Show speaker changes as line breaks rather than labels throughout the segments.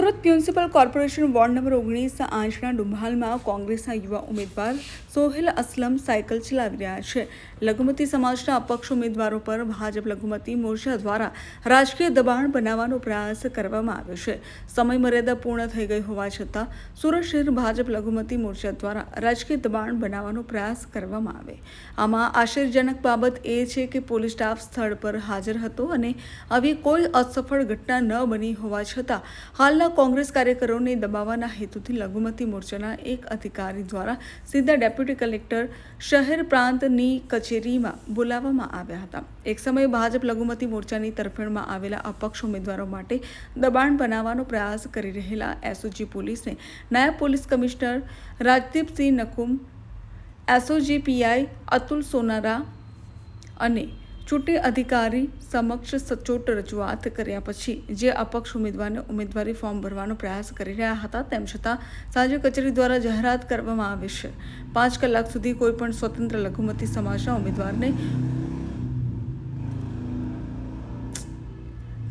Surat municipal corporation ward number 19 આંચના ડુંભાલમાં કોંગ્રેસના યુવા ઉમેદવાર સોહેલ અસલમ સાયકલ ચલાવી રહ્યા છે। લઘુમતી સમાજના અપક્ષ ઉમેદવારો પર ભાજપ લઘુમતી મોરચા દ્વારા રાજકીય દબાણ બનાવવાનો પ્રયાસ કરવામાં આવ્યો છે। સમય મર્યાદા પૂર્ણ થઈ ગઈ હોવા છતાં સુરત શહેર ભાજપ લઘુમતી મોરચા દ્વારા રાજકીય દબાણ બનાવવાનો પ્રયાસ કરવામાં આવે। આમાં આશ્ચર્યજનક બાબત એ છે કે પોલીસ સ્ટાફ સ્થળ પર હાજર હતો અને આવી કોઈ અસફળ ઘટના ન બની હોવા છતાં હાલના કોંગ્રેસ કાર્યકરોને દબાવવાના હેતુથી લઘુમતી મોરચાના એક અધિકારી દ્વારા સીધા ડેપ્યુટી કલેક્ટર શહેર પ્રાંતની કચેરીમાં બોલાવવામાં આવ્યા હતા। એક સમયે ભાજપ લઘુમતી મોરચાની તરફેણમાં આવેલા અપક્ષ ઉમેદવારો માટે દબાણ બનાવવાનો પ્રયાસ કરી રહેલા એસઓજી પોલીસને નાયબ police commissioner Rajdeepsinh Nakum, SOG PI Atul Sonara અને ચૂંટણી અધિકારી સમક્ષ સચોટ રજૂઆત કર્યા પછી જે અપક્ષ ઉમેદવારને ઉમેદવારી ફોર્મ ભરવાનો પ્રયાસ કરી રહ્યા હતા તેમ છતાં સાંજે કચેરી દ્વારા જાહેરાત કરવામાં આવી છે। 5 કલાક સુધી કોઈપણ સ્વતંત્ર લઘુમતી સમાજના ઉમેદવારને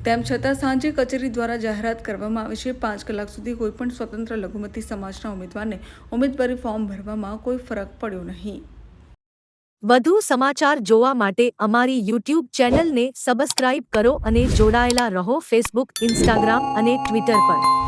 તેમ છતાં સાંજે કચેરી દ્વારા જાહેરાત કરવામાં આવી છે। 5 કલાક સુધી કોઈપણ સ્વતંત્ર લઘુમતી સમાજના ઉમેદવારને ઉમેદવારી ફોર્મ ભરવામાં કોઈ ફરક પડ્યો નહીં।
વધુ સમાચાર જોવા માટે અમારી YouTube ચેનલને સબસ્ક્રાઇબ કરો અને જોડાયેલા રહો ફેસબુક, ઇન્સ્ટાગ્રામ અને ટ્વિટર પર।